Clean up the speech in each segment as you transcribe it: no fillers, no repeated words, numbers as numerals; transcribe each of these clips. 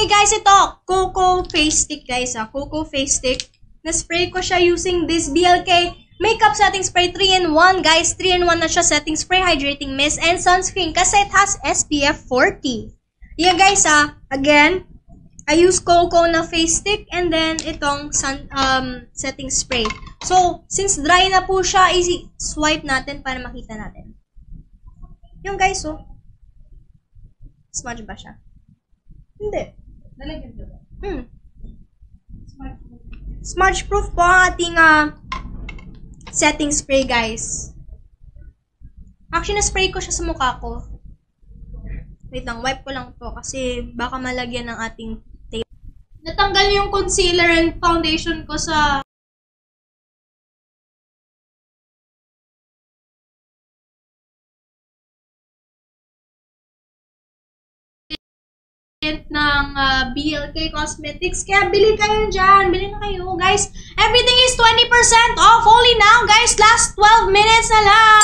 Okay guys, ito, Coco Face Stick guys. Coco Face Stick. Na-spray ko siya using this BLK Makeup Setting Spray 3-in-1 guys. 3-in-1 na siya, setting spray, hydrating mist, and sunscreen kasi it has SPF 40. Yeah guys again, I use Coco na face stick and then itong setting spray. So, since dry na po siya, easy swipe natin para makita natin. Yung guys, smudge ba siya? Hindi. Nalagyan ko ba? Smudge proof po ang ating setting spray, guys. Actually, na-spray ko siya sa mukha ko. Wait lang, wipe ko lang to kasi baka malagyan ng ating tape. Natanggal yung concealer and foundation ko sa ng BLK Cosmetics. Kaya bili kayo dyan. Bili na kayo, guys. Everything is 20% off only now, guys. Last 12 minutes na lang.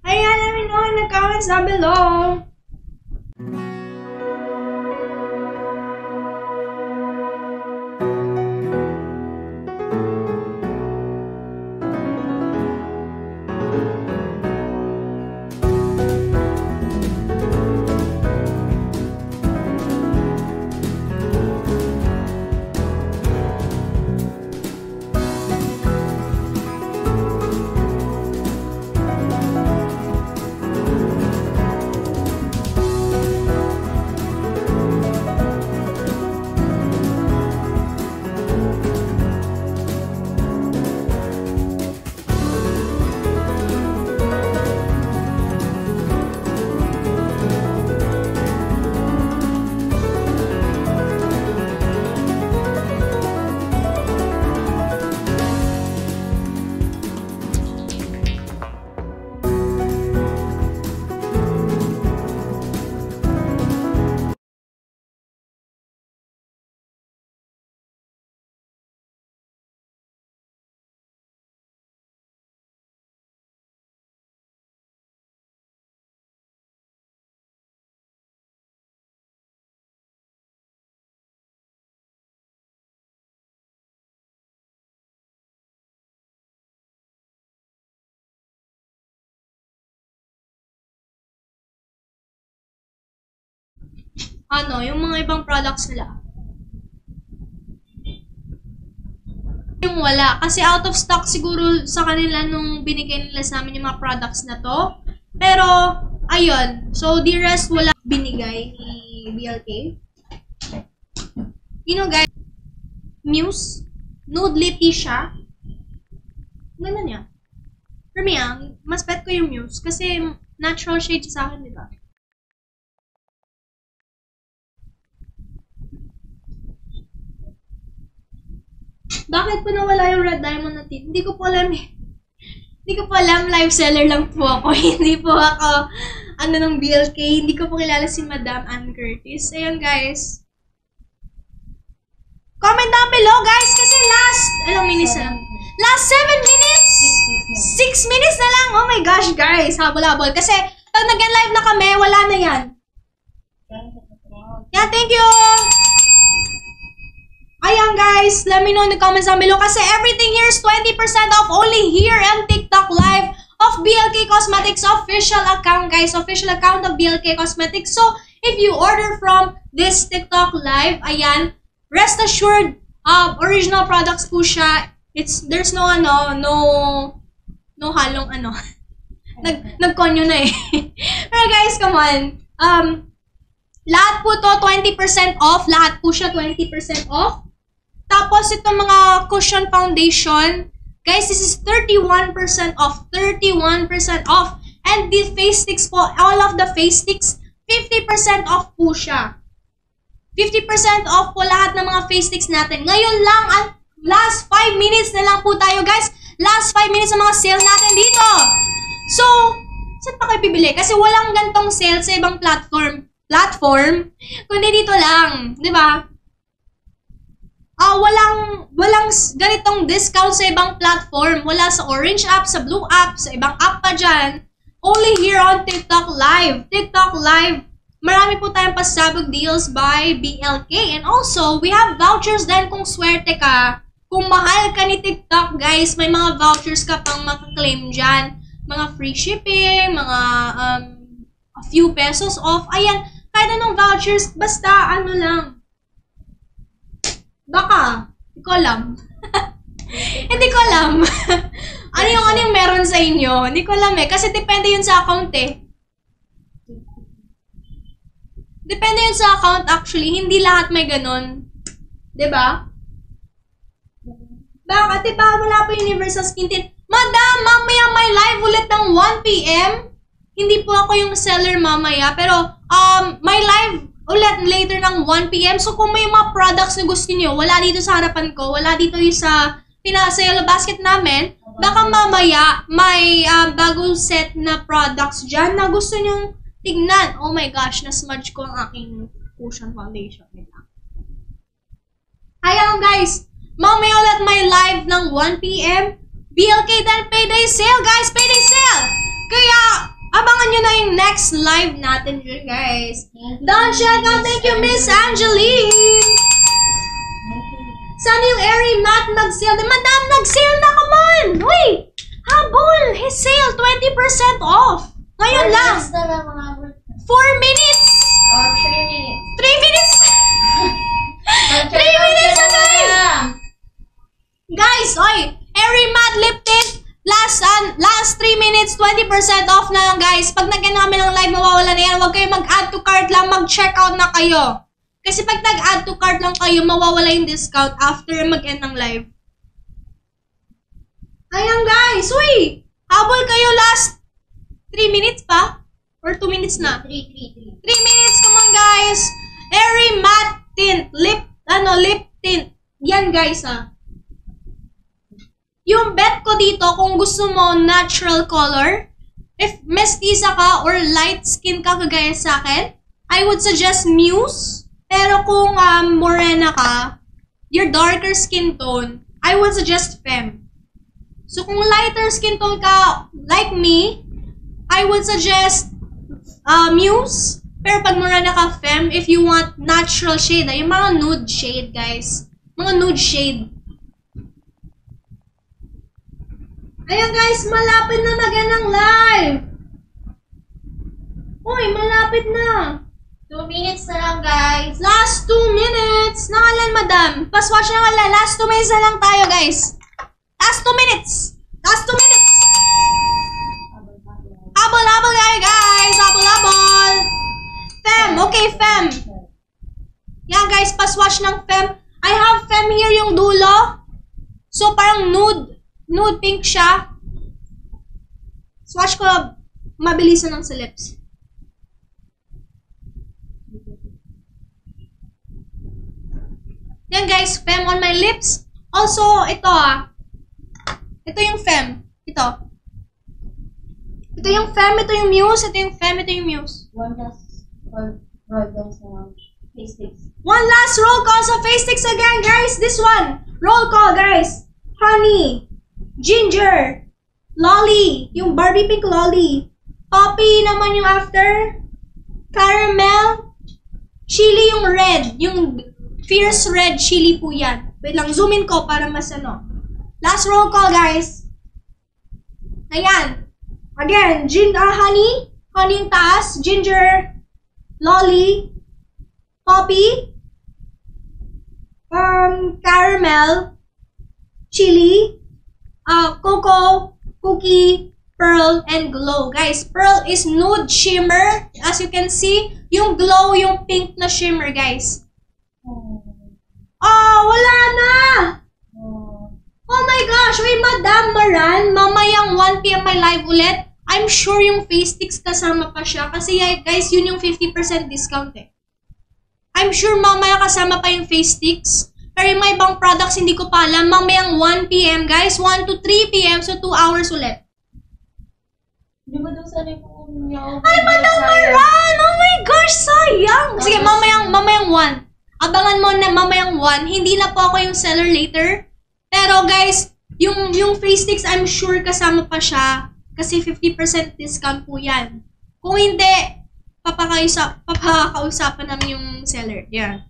Ayan, let me know in the comments down below. Yung mga ibang products nila. Yung wala. Kasi out of stock siguro sa kanila nung binigay nila sa amin yung mga products na to. Pero, ayun. So, the rest wala binigay ni BLK. Guys, Muse. Nude lippy siya. Ganda niya. For me, mas bet ko yung Muse. Kasi natural shade sa akin, diba? Bakit po nawala yung red diamond na tip? Hindi ko po alam eh. Hindi ko po alam. Live seller lang po ako. Hindi po ako, ng BLK. Hindi ko po kilala si Madam Ann Curtis. Ayun, guys. Comment down below, guys. Kasi ilang minutes na lang? Last 7 minutes? 6 minutes na lang. Oh my gosh, guys. Habol-habol. Kasi, pag nag-live na kami, wala na yan. Yeah, thank you. Ayan guys, let me know in the comments down below kasi everything here is 20% off only here on TikTok Live of BLK Cosmetics official account, guys. Official account of BLK Cosmetics. So, if you order from this TikTok Live, ayan, rest assured, original products po siya. There's no halong nagkonyo na eh. Pero guys, come on. Lahat po to 20% off. Lahat po siya 20% off. Tapos, itong mga cushion foundation, guys, this is 31% off. 31% off. And the face sticks po, all of the face sticks, 50% off po siya. 50% off po lahat ng mga face sticks natin. Ngayon lang, last 5 minutes na lang po tayo, guys. Last 5 minutes ng mga sale natin dito. So, saan pa kayo bibili? Kasi walang gantong sale sa ibang platform, kundi dito lang. Diba? Walang ganitong discount sa ibang platform. Wala sa Orange app, sa Blue app, sa ibang app pa dyan. Only here on TikTok Live. TikTok Live. Marami po tayong pasabog deals by BLK. And also, we have vouchers din kung swerte ka. Kung mahal ka ni TikTok, guys, may mga vouchers ka pang makaklaim dyan. Mga free shipping, mga a few pesos off. Ayan, kahit anong vouchers, basta lang. Baka, hindi ko alam. Hindi ko alam. ano yung meron sa inyo? Hindi ko alam eh. Kasi depende yun sa account eh. Depende yun sa account actually. Hindi lahat may ganun. Diba? Bakit? Diba wala pa universal skin tint? Madam, mamaya may live ulit ng 1 PM. Hindi po ako yung seller mamaya. Pero, may live ulit later ng 1 PM. So, kung may mga products na gusto niyo, wala dito sa harapan ko, wala dito yung sa yellow basket namin, baka mamaya may bagong set na products dyan na gusto nyong tignan. Oh my gosh, na-smudge ko ang aking cushion foundation. Ayan guys, mamaya ulit may live ng 1 PM. BLK dahil payday sale, guys! Payday sale! Kaya, Abangan nyo na yung next live natin dyan, guys. Don't check out. Thank you, Miss Angeline. Sana yung Airy Matte mag-sale. Madam, nag-sale na, come on! Uy! Habol! His sale, 20% off. Ngayon lang. 4 minutes. 3 minutes. 3 minutes. 3 minutes na tayo. Guys, oy! Airy Matte Lip Tint. Last 3 minutes, 20% off na lang, guys. Pag nag-end namin ng live, mawawala na yan. Huwag kayo mag-add to cart lang. Mag-check out na kayo. Kasi pag nag-add to cart lang kayo, mawawala yung discount after mag-end ng live. Ayan, guys. Uy! Habol kayo last 3 minutes pa? Or 2 minutes na? 3 minutes. Come on, guys. Airy Matte Tint. Lip tint. Yan, guys, ha. Yung bet ko dito, kung gusto mo natural color, if mestiza ka or light skin ka kagaya sa akin, I would suggest Muse. Pero kung morena ka, your darker skin tone, I would suggest Femme. So kung lighter skin tone ka, like me, I would suggest Muse. Pero pag morena ka, Femme, if you want natural shade, yung mga nude shade, guys. Mga nude shade. Ayan, guys, malapit na mag-end ang live. Uy, malapit na. 2 minutes na lang, guys. Last 2 minutes. Nangalan, madam. Paswatch na ngalan. Last 2 minutes na lang tayo, guys. Last 2 minutes. Last 2 minutes. Habol kayo, guys. Habol. Femme. Okay, Femme. Yan, guys. Paswatch ng Femme. I have Femme here yung dulo. So, parang nude pink siya. Swatch ko, mabilisan ng sa lips. Yan, guys, Femme on my lips. Also, ito ito yung Femme. Ito yung Femme, ito yung Muse, ito yung Femme, ito yung Muse. One last roll call sa face sticks. One last roll call sa face sticks again, guys. This one. Roll call, guys. Honey. Ginger. Lolly. Yung Barbie pink lolly. Poppy naman yung after. Caramel. Chili yung red. Yung fierce red chili po yan. Wait lang, zoom in ko para mas ano. Last roll call, guys. Ayan. Again, honey. Honey yung taas. Ginger. Lolly. Poppy. Caramel. Chili. Cocoa, cookie, pearl, and glow. Guys, pearl is nude shimmer. As you can see, yung glow, yung pink na shimmer, guys. Oh, wala na! Oh my gosh! Wait, Madam Maran, mamayang 1 PM may live ulit. I'm sure yung face sticks kasama pa siya. Kasi guys, yun yung 50% discount eh. I'm sure mamaya kasama pa yung face sticks. Pero yung mga ibang products, hindi ko pa alam. Mamayang 1 PM, guys. 1 to 3 PM. So, 2 hours ulit. Di ba daw sana yung Ay, Madam Maran! Oh my gosh, sayang! Sige, mamayang 1. Abangan mo na mamayang 1. Hindi na po ako yung seller later. Pero, guys, yung face sticks, I'm sure kasama pa siya. Kasi 50% discount po yan. Kung hindi, papakausapan namin yung seller. Yeah.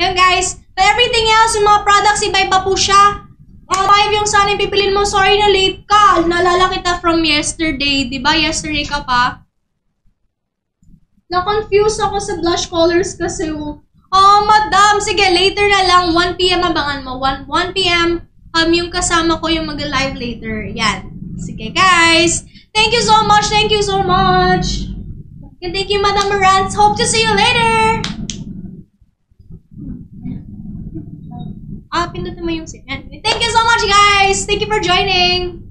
Yan, guys. But everything else, yung mga products, iba-iba po siya. 5 yung sana yung pipilin mo. Sorry na late ka. Naalala kita from yesterday. Diba? Yesterday ka pa. Na-confuse ako sa blush colors kasi. Oh, madam. Sige, later na lang. 1 PM abangan mo. 1 PM. Yung kasama ko yung mag-live later. Yan. Sige, guys. Thank you so much. Thank you so much. And thank you, Madam Marantz. Hope to see you later. Pindutin mo yung Thank you so much, guys. Thank you for joining.